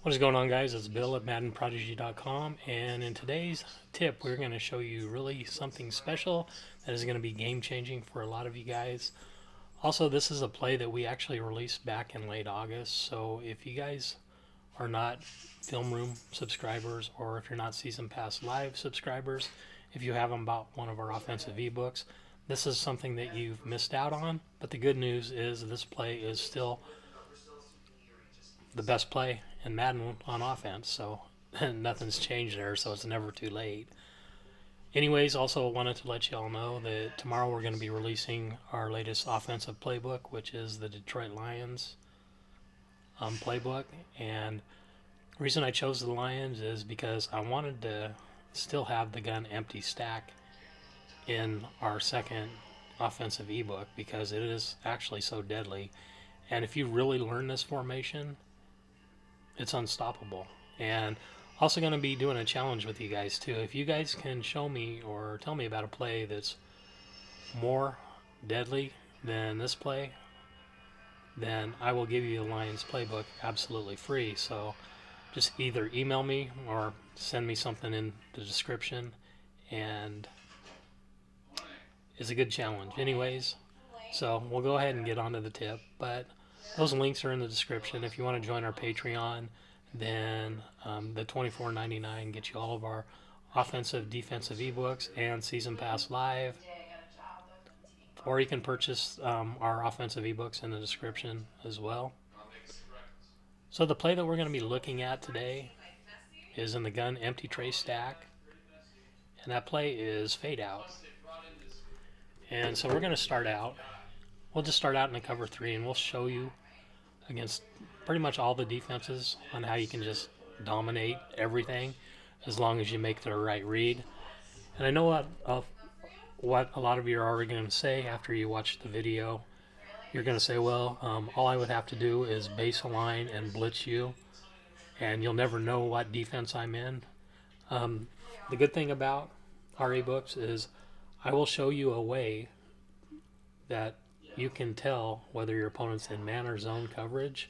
What is going on, guys? It's Bill at MaddenProdigy.com, and in today's tip we're going to show you really something special that is going to be game changing for a lot of you guys. Also, this is a play that we actually released back in late August, so if you guys are not Film Room subscribers, or if you're not Season Pass Live subscribers, if you haven't bought one of our offensive ebooks, this is something that you've missed out on. But the good news is this play is still the best play in Madden on offense, so nothing's changed there, so it's never too late. Anyways, also wanted to let you all know that tomorrow we're going to be releasing our latest offensive playbook, which is the Detroit Lions playbook. And the reason I chose the Lions is because I wanted to still have the gun empty stack in our second offensive ebook, because it is actually so deadly. And if you really learn this formation, it's unstoppable. And also going to be doing a challenge with you guys too. If you guys can show me or tell me about a play that's more deadly than this play, then I will give you the Lions playbook absolutely free. So just either email me or send me something in the description, and it's a good challenge. Anyways, so we'll go ahead and get on to the tip, but those links are in the description. If you want to join our Patreon, then the $24.99 gets you all of our offensive, defensive ebooks and Season Pass Live. Or you can purchase our offensive ebooks in the description as well. So the play that we're going to be looking at today is in the gun empty tray stack, and that play is fade out. And so we're going to start out. We'll just start out in a cover three, and we'll show you against pretty much all the defenses on how you can just dominate everything as long as you make the right read. And I know what a lot of you are already going to say after you watch the video. You're going to say, well, all I would have to do is base a line and blitz you, and you'll never know what defense I'm in. The good thing about our ebooks is I will show you a way that you can tell whether your opponent's in man or zone coverage,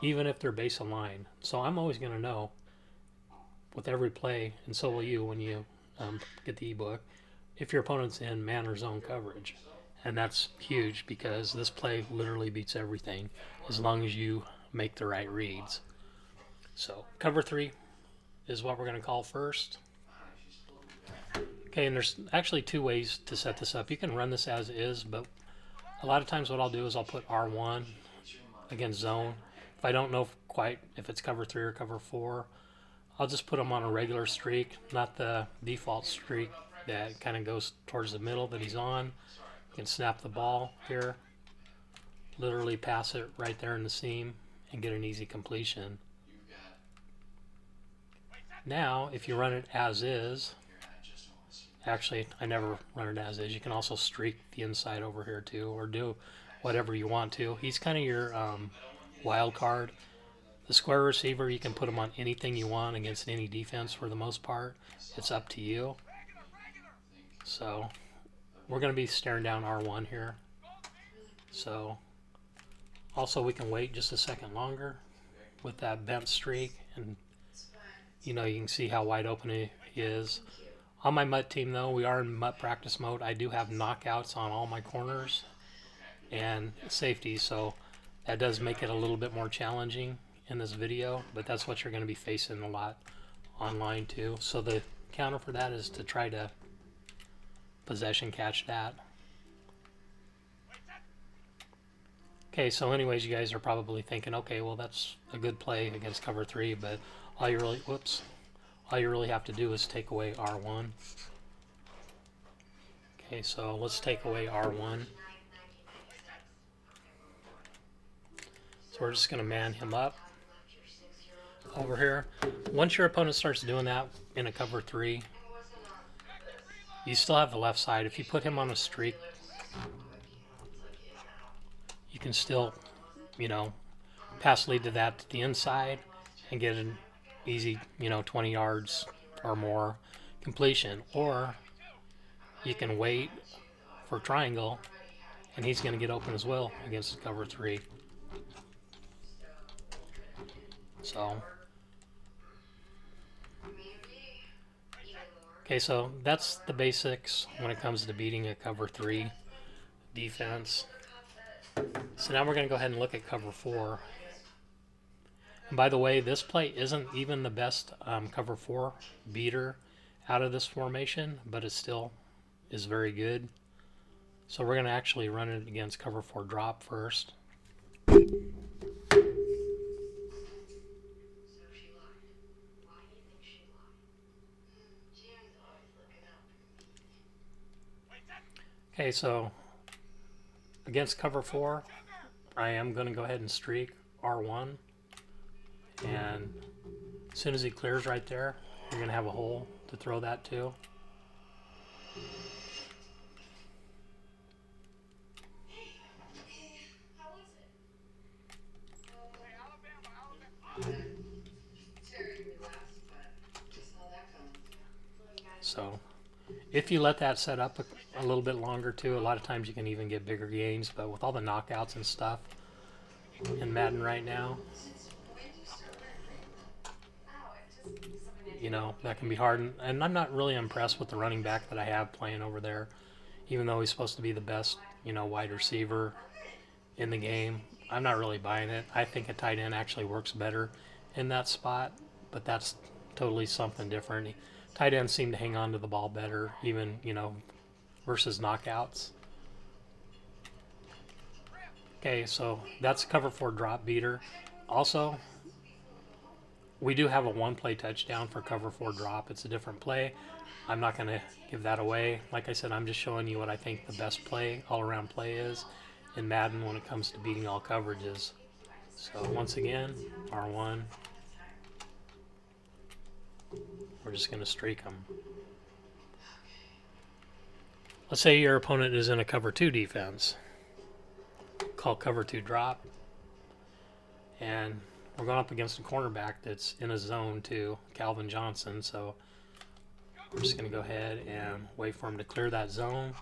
even if they're base a line. So I'm always going to know with every play, and so will you when you get the ebook, if your opponent's in man or zone coverage. And that's huge, because this play literally beats everything as long as you make the right reads. So cover three is what we're going to call first. Okay, and there's actually two ways to set this up. You can run this as is, but a lot of times what I'll do is I'll put R1 against zone. If I don't know quite if it's cover 3 or cover 4, I'll just put them on a regular streak, not the default streak that kind of goes towards the middle that he's on. You can snap the ball here, literally pass it right there in the seam, and get an easy completion. Now, if you run it as is, actually, I never run it as is. You can also streak the inside over here too, or do whatever you want to. He's kind of your wild card. The square receiver, you can put him on anything you want against any defense for the most part. It's up to you. So we're going to be staring down R1 here. So also we can wait just a second longer with that bent streak, and you can see how wide open he is. On my MUT team, though, we are in MUT practice mode. I do have knockouts on all my corners and safeties, so that does make it a little bit more challenging in this video, but that's what you're going to be facing a lot online too. So the counter for that is to try to possession catch that. Okay, so anyways, you guys are probably thinking, okay, well, that's a good play against cover 3, but all you really have to do is take away R1. Okay, so let's take away R1. So we're just going to man him up over here. Once your opponent starts doing that in a cover 3, you still have the left side. If you put him on a streak, you can still, pass lead to that to the inside and get an easy, 20 yards or more completion. Or you can wait for triangle, and he's going to get open as well against cover 3. So Okay, so that's the basics when it comes to beating a cover 3 defense. So now we're going to go ahead and look at cover 4. And by the way, this play isn't even the best cover 4 beater out of this formation, but it still is very good. So we're going to actually run it against cover 4 drop first. Okay, so against cover 4, I am going to go ahead and streak R1. And as soon as he clears right there, you're going to have a hole to throw that to. So if you let that set up a little bit longer too, a lot of times you can even get bigger gains. But with all the knockouts and stuff in Madden right now, you know, that can be hard. And I'm not really impressed with the running back that I have playing over there, even though he's supposed to be the best, you know, wide receiver in the game. I'm not really buying it. I think a tight end actually works better in that spot, but that's totally something different. Tight ends seem to hang on to the ball better, even, you know, versus knockouts. Okay, so that's cover 4 drop beater. Also, we do have a 1-play touchdown for cover 4 drop. It's a different play. I'm not going to give that away. Like I said, I'm just showing you what I think the best play, all-around play is in Madden when it comes to beating all coverages. So once again, R1. We're just going to streak them. Let's say your opponent is in a cover 2 defense. Call cover 2 drop. And we're going up against a cornerback that's in a zone too, Calvin Johnson. So we're just going to go ahead and wait for him to clear that zone.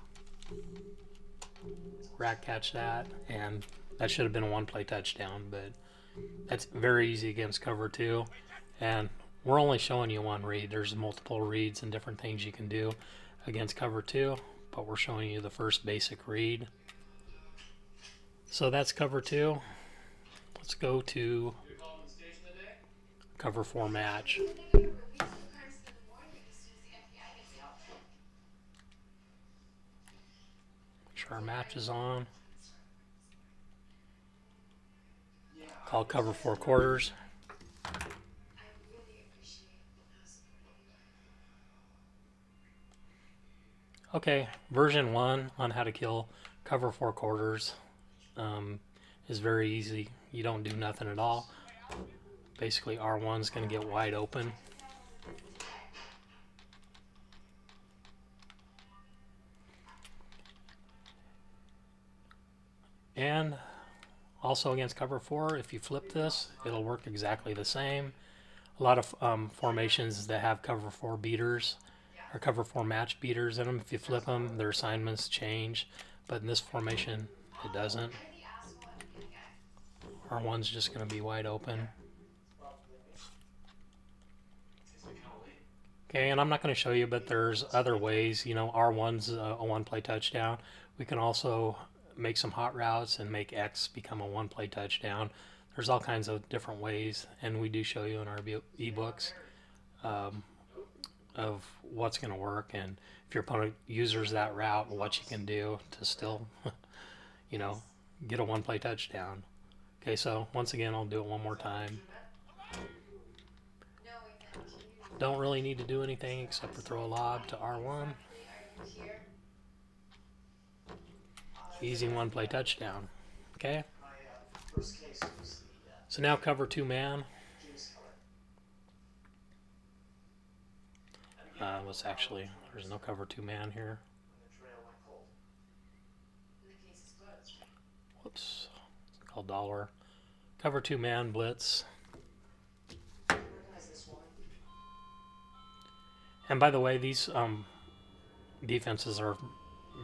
Rack catch that, and that should have been a 1-play touchdown, but that's very easy against cover 2. And we're only showing you one read. There's multiple reads and different things you can do against cover 2, but we're showing you the first basic read. So that's cover 2. Let's go to cover 4 match. Make sure our match is on. Call cover 4 quarters. Okay, version 1 on how to kill cover 4 quarters is very easy. You don't do nothing at all. Basically, R1 is going to get wide open. And also against cover 4, if you flip this, it'll work exactly the same. A lot of formations that have cover 4 beaters or cover 4 match beaters in them, if you flip them, their assignments change. But in this formation, it doesn't. R1's just going to be wide open. Okay, and I'm not going to show you, but there's other ways. You know, R1's a 1-play touchdown. We can also make some hot routes and make X become a 1-play touchdown. There's all kinds of different ways, and we do show you in our ebooks of what's going to work, and if your opponent uses that route, what you can do to still, you know, get a 1-play touchdown. Okay, so once again, I'll do it one more time. Don't really need to do anything except for throw a lob to R1. Easy 1-play touchdown. Okay? So now cover 2 man. There's no cover 2 man here. Whoops. It's called dollar. Cover 2 man blitz. And by the way, these defenses are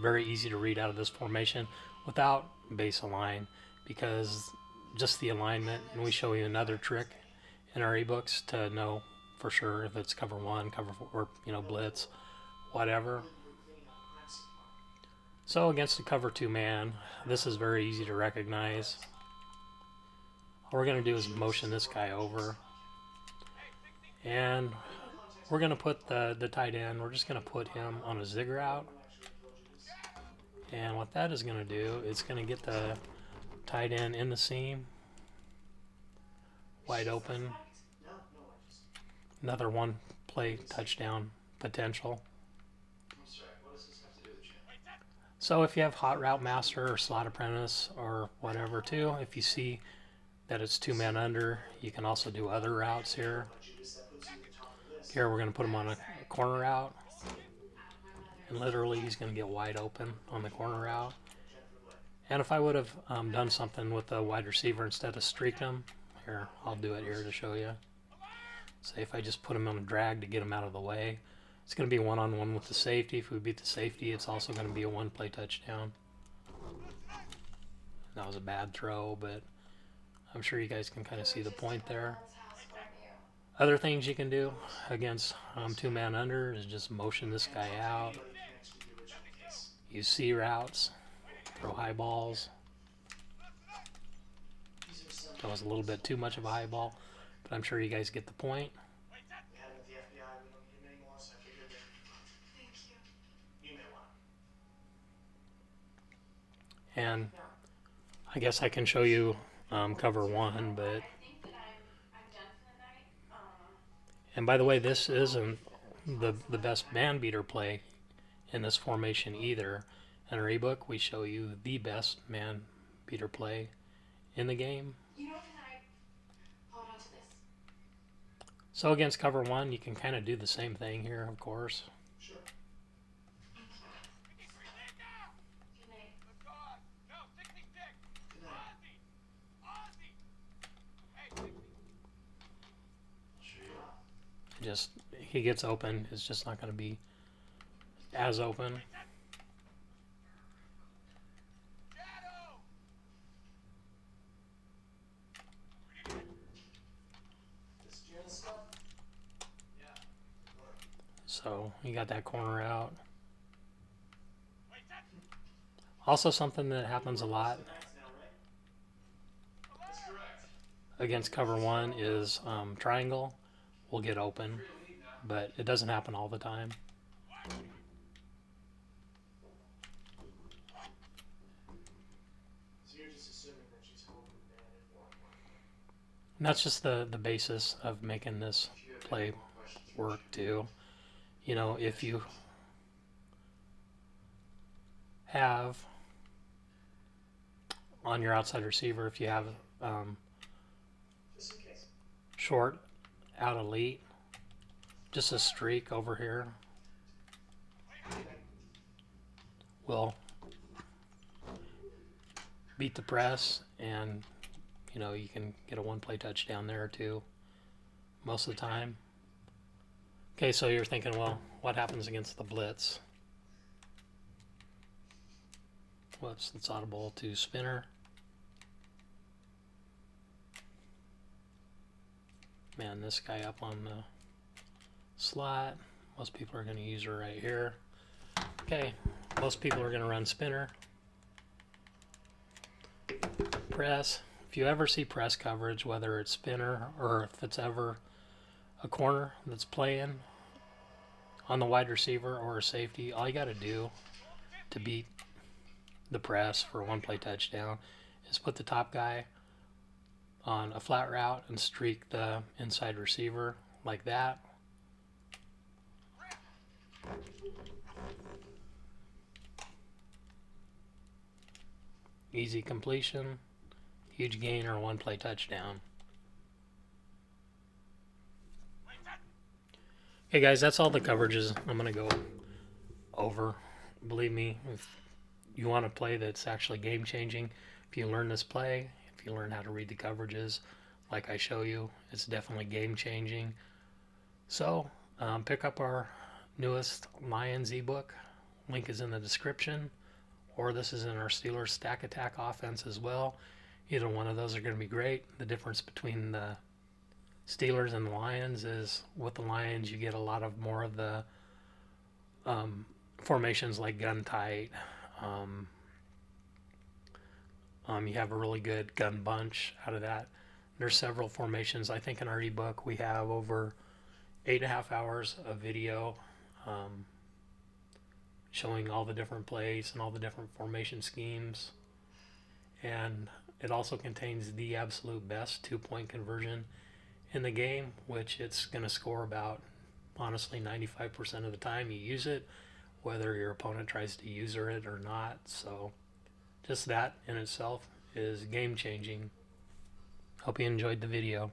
very easy to read out of this formation without base align, because just the alignment, and we show you another trick in our ebooks to know for sure if it's cover one, cover four, or, you know, blitz, whatever. So against the cover two man, this is very easy to recognize. All we're going to do is motion this guy over, and we're going to put the tight end, we're just going to put him on a zig route. And what that is going to do, it's going to get the tight end in the seam, wide open. Another one play touchdown potential. So if you have Hot Route Master or Slot Apprentice or whatever too, if you see that it's two man under, you can also do other routes here. Here we're going to put him on a corner route. And literally he's going to get wide open on the corner route. And if I would have done something with the wide receiver instead of streaked him, here, I'll do it here to show you. Say if I just put him on a drag to get him out of the way, it's going to be one-on-one with the safety. If we beat the safety, it's also going to be a one-play touchdown. That was a bad throw, but I'm sure you guys can kind of see the point there. Other things you can do against two-man under is just motion this guy out. Use C routes, throw high balls. That was a little bit too much of a high ball, but I'm sure you guys get the point. And I guess I can show you cover one, but... And by the way, this isn't the best man beater play in this formation either. In our ebook, we show you the best man beater play in the game. So against cover one, you can kind of do the same thing here, of course. Sure. Just he gets open, it's just not going to be as open. So you got that corner out. Also something that happens a lot against cover one is triangle will get open, but it doesn't happen all the time. And that's just the basis of making this play work too. You know, if you have on your outside receiver, if you have short out elite, just a streak over here will beat the press, and you know, you can get a one-play touchdown there too most of the time. Okay, so you're thinking, well, what happens against the blitz? Whoops, it's audible to spinner. Man, this guy up on the slot. Most people are going to use her right here. Okay, most people are going to run spinner. Press. If you ever see press coverage, whether it's spinner or if it's ever a corner that's playing on the wide receiver or a safety, all you got to do to beat the press for a one-play touchdown is put the top guy on a flat route and streak the inside receiver like that. Easy completion, huge gain, or one-play touchdown. Hey guys, that's all the coverages I'm going to go over. Believe me, if you want a play that's actually game-changing, if you learn this play, if you learn how to read the coverages like I show you, it's definitely game-changing. So pick up our newest Lions ebook. Link is in the description, or this is in our Steelers Stack Attack offense as well. Either one of those are going to be great. The difference between the Steelers and Lions is with the Lions you get a lot of more of the formations like gun tight. Um, you have a really good gun bunch out of that. There's several formations. I think in our ebook we have over 8.5 hours of video um, showing all the different plays and all the different formation schemes. And it also contains the absolute best 2-point conversion in the game, which it's going to score about, honestly, 95% of the time you use it, whether your opponent tries to user it or not. So just that in itself is game changing. Hope you enjoyed the video.